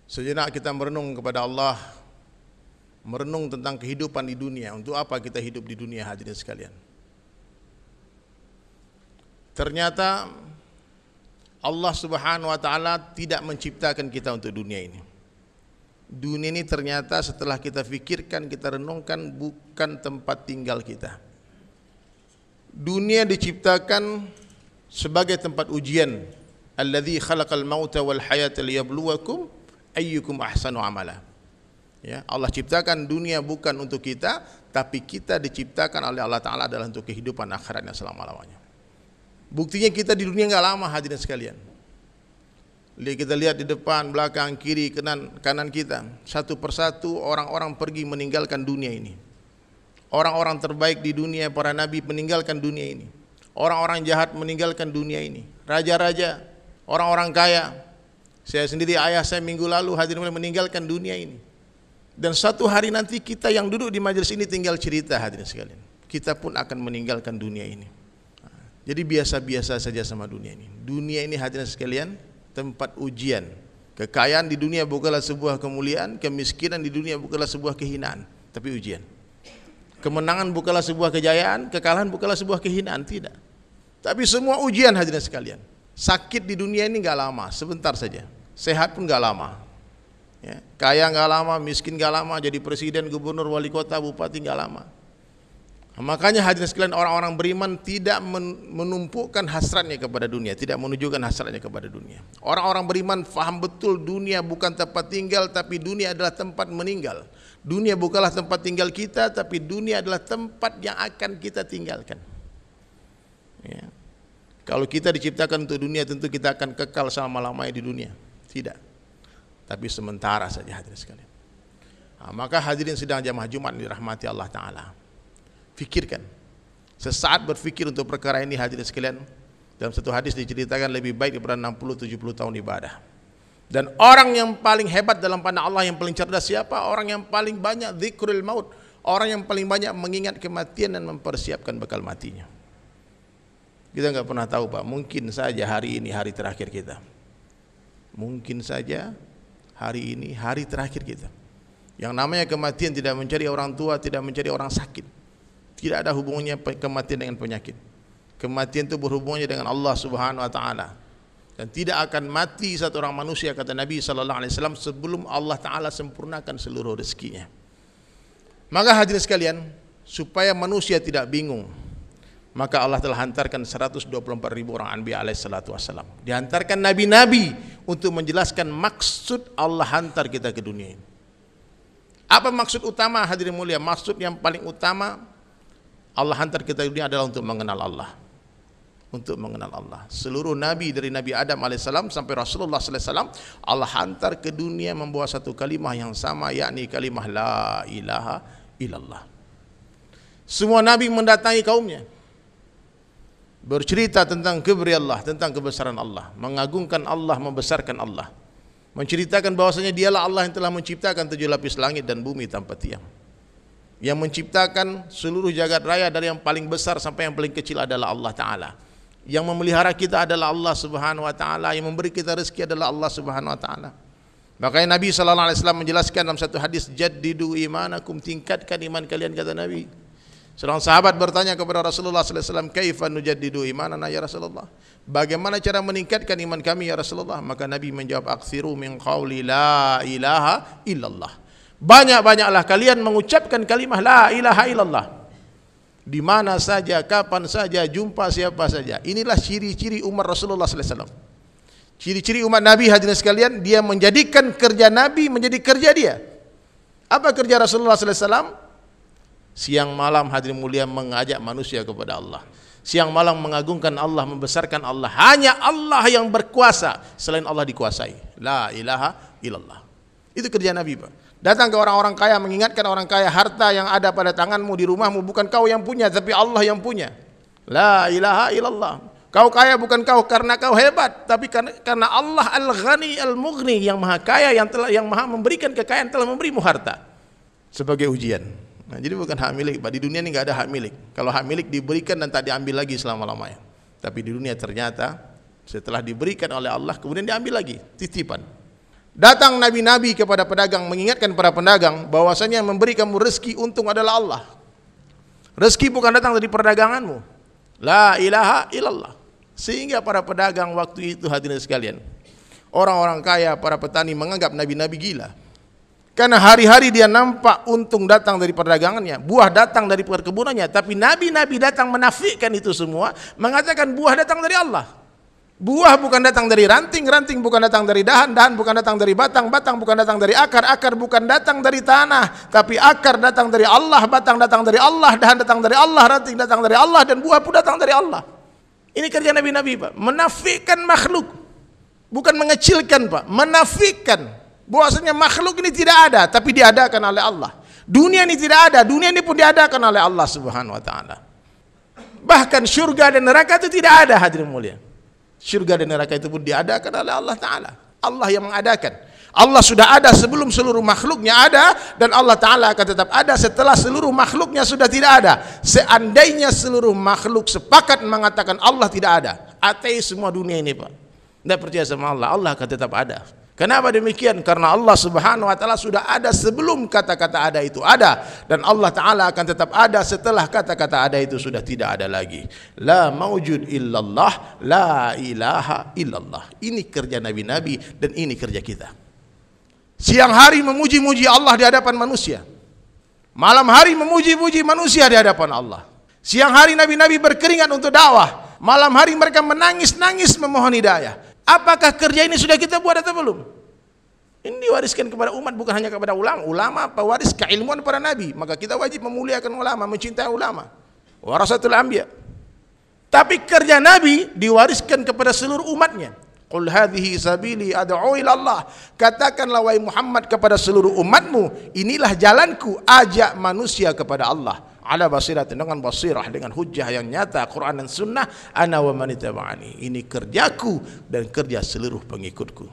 Sejenak kita merenung kepada Allah, merenung tentang kehidupan di dunia. Untuk apa kita hidup di dunia, hadirin sekalian? Ternyata Allah Subhanahu wa taala tidak menciptakan kita untuk dunia ini. Dunia ini ternyata setelah kita fikirkan, kita renungkan, bukan tempat tinggal kita. Dunia diciptakan sebagai tempat ujian. Alladzi khalaqal mauta wal hayata liyabluwakum ayyukum ahsanu amala. Ya, Allah ciptakan dunia bukan untuk kita, tapi kita diciptakan oleh Allah Ta'ala adalah untuk kehidupan akhiratnya selama-lamanya. Buktinya kita di dunia enggak lama, hadirin sekalian. Kita lihat di depan, belakang, kiri, kanan kita, satu persatu orang-orang pergi meninggalkan dunia ini. Orang-orang terbaik di dunia, para nabi meninggalkan dunia ini. Orang-orang jahat meninggalkan dunia ini. Raja-raja, orang-orang kaya. Saya sendiri, ayah saya minggu lalu hadirin meninggalkan dunia ini. Dan suatu hari nanti kita yang duduk di majelis ini tinggal cerita, hadirin sekalian. Kita pun akan meninggalkan dunia ini. Jadi biasa-biasa saja sama dunia ini. Dunia ini, hadirin sekalian, tempat ujian. Kekayaan di dunia bukanlah sebuah kemuliaan, kemiskinan di dunia bukanlah sebuah kehinaan, tapi ujian. Kemenangan bukanlah sebuah kejayaan, kekalahan bukanlah sebuah kehinaan, tidak. Tapi semua ujian, hadirin sekalian. Sakit di dunia ini enggak lama, sebentar saja. Sehat pun enggak lama. Ya, kaya enggak lama, miskin enggak lama, jadi presiden, gubernur, wali kota, bupati enggak lama. Makanya hadirin sekalian, orang-orang beriman tidak menumpukan hasratnya kepada dunia, tidak menunjukkan hasratnya kepada dunia. Orang-orang beriman faham betul dunia bukan tempat tinggal, tapi dunia adalah tempat meninggal. Dunia bukanlah tempat tinggal kita, tapi dunia adalah tempat yang akan kita tinggalkan. Ya. Kalau kita diciptakan untuk dunia, tentu kita akan kekal selama-lamanya di dunia. Tidak, tapi sementara saja, hadirin sekalian. Maka hadirin sidang jamaah Jumat dirahmati Allah Ta'ala, fikirkan, sesaat berfikir untuk perkara ini, hadirin sekalian. Dalam satu hadis diceritakan lebih baik daripada 60-70 tahun ibadah. Dan orang yang paling hebat dalam pandang Allah, yang paling cerdas siapa? Orang yang paling banyak dzikrul maut, orang yang paling banyak mengingat kematian dan mempersiapkan bekal matinya. Kita enggak pernah tahu, Pak, mungkin saja hari ini hari terakhir kita. Mungkin saja hari ini hari terakhir kita. Yang namanya kematian tidak mencari orang tua, tidak mencari orang sakit. Tidak ada hubungannya kematian dengan penyakit. Kematian itu berhubungannya dengan Allah Subhanahu wa taala. Dan tidak akan mati satu orang manusia, kata Nabi sallallahu alaihi wasallam, sebelum Allah Taala sempurnakan seluruh rezekinya. Maka hadirin sekalian, supaya manusia tidak bingung, maka Allah telah hantarkan 124.000 orang anbiya alaihi salatu wassalam. Dihantarkan nabi-nabi untuk menjelaskan maksud Allah hantar kita ke dunia ini. Apa maksud utama, hadirin mulia? Maksud yang paling utama Allah hantar kita ke dunia adalah untuk mengenal Allah. Untuk mengenal Allah. Seluruh nabi dari Nabi Adam alaihissalam sampai Rasulullah sallallahu alaihi wasallam, Allah hantar ke dunia membawa satu kalimah yang sama, yakni kalimah la ilaha illallah. Semua nabi mendatangi kaumnya, bercerita tentang kebesaran Allah, tentang kebesaran Allah, mengagungkan Allah, membesarkan Allah, menceritakan bahwasanya dialah Allah yang telah menciptakan 7 lapis langit dan bumi tanpa tiang, yang menciptakan seluruh jagat raya dari yang paling besar sampai yang paling kecil adalah Allah Ta'ala. Yang memelihara kita adalah Allah Subhanahu wa taala, yang memberi kita rezeki adalah Allah Subhanahu wa taala. Makanya Nabi sallallahu alaihi wasallam menjelaskan dalam satu hadis, jaddidu imanakum, tingkatkan iman kalian, kata Nabi. Seorang sahabat bertanya kepada Rasulullah sallallahu alaihi wasallam, kaifa nujaddidu imanana ya Rasulullah? Bagaimana cara meningkatkan iman kami ya Rasulullah? Maka Nabi menjawab, aksiru min qauli la ilaha illallah. Banyak-banyaklah kalian mengucapkan kalimah la ilaha illallah. Di mana saja, kapan saja, jumpa siapa saja. Inilah ciri-ciri umat Rasulullah sallallahu alaihi wasallam. Ciri-ciri umat Nabi, hadirin sekalian, dia menjadikan kerja Nabi menjadi kerja dia. Apa kerja Rasulullah sallallahu alaihi wasallam? Siang malam, hadirin mulia, mengajak manusia kepada Allah. Siang malam mengagungkan Allah, membesarkan Allah. Hanya Allah yang berkuasa, selain Allah dikuasai. La ilaha illallah. Itu kerja Nabi, Pak. Datang ke orang-orang kaya, mengingatkan orang kaya, harta yang ada pada tanganmu, di rumahmu, bukan kau yang punya, tapi Allah yang punya. La ilaha illallah. Kau kaya bukan kau karena kau hebat, tapi karena Allah Al-Ghani Al-Mughni, yang maha kaya, yang maha memberikan kekayaan, telah memberimu harta sebagai ujian. Nah, jadi bukan hak milik, Pak. Di dunia ini enggak ada hak milik. Kalau hak milik diberikan dan tak diambil lagi selama-lamanya. Tapi di dunia ternyata setelah diberikan oleh Allah kemudian diambil lagi, titipan. Datang nabi-nabi kepada pedagang mengingatkan para pedagang bahwasanya yang memberi kamu rezeki untung adalah Allah. Rezeki bukan datang dari perdaganganmu. La ilaha illallah. Sehingga para pedagang waktu itu, hadirin sekalian, orang-orang kaya, para petani menganggap nabi-nabi gila. Karena hari-hari dia nampak untung datang dari perdagangannya, buah datang dari perkebunannya, tapi nabi-nabi datang menafikan itu semua, mengatakan buah datang dari Allah. Buah bukan datang dari ranting, ranting bukan datang dari dahan, dahan bukan datang dari batang, batang bukan datang dari akar, akar bukan datang dari tanah, tapi akar datang dari Allah, batang datang dari Allah, dahan datang dari Allah, ranting datang dari Allah, dan buah pun datang dari Allah. Ini kerja nabi-nabi, Pak. Menafikan makhluk, bukan mengecilkan, Pak. Menafikan bahwasanya makhluk ini tidak ada, tapi diadakan oleh Allah. Dunia ini tidak ada, dunia ini pun diadakan oleh Allah Subhanahu wa taala. Bahkan surga dan neraka itu tidak ada, hadirin mulia. Surga dan neraka itu pun diadakan oleh Allah Ta'ala. Allah yang mengadakan. Allah sudah ada sebelum seluruh makhluknya ada, dan Allah Ta'ala akan tetap ada setelah seluruh makhluknya sudah tidak ada. Seandainya seluruh makhluk sepakat mengatakan Allah tidak ada, ateis semua dunia ini, Pak, tidak percaya sama Allah, Allah akan tetap ada. Kenapa demikian? Karena Allah Subhanahu wa taala sudah ada sebelum kata-kata ada itu ada, dan Allah Ta'ala akan tetap ada setelah kata-kata ada itu sudah tidak ada lagi. La maujud illallah, la ilaha illallah. Ini kerja nabi-nabi dan ini kerja kita. Siang hari memuji-muji Allah di hadapan manusia, malam hari memuji-muji manusia di hadapan Allah. Siang hari nabi-nabi berkeringat untuk dakwah, malam hari mereka menangis-nangis memohon hidayah. Apakah kerja ini sudah kita buat atau belum? Ini diwariskan kepada umat, bukan hanya kepada ulama. Ulama pewaris keilmuan para nabi, maka kita wajib memuliakan ulama, mencintai ulama. Warasatul anbiya. Tapi kerja nabi diwariskan kepada seluruh umatnya. Qul hadhihi sabili ad'u ila Allah. Katakanlah wahai Muhammad kepada seluruh umatmu, inilah jalanku, ajak manusia kepada Allah. Ala basiratin, dengan basirah, dengan hujjah yang nyata, Quran dan sunnah. Ana wa man ittaba'ani. Ini kerjaku dan kerja seluruh pengikutku.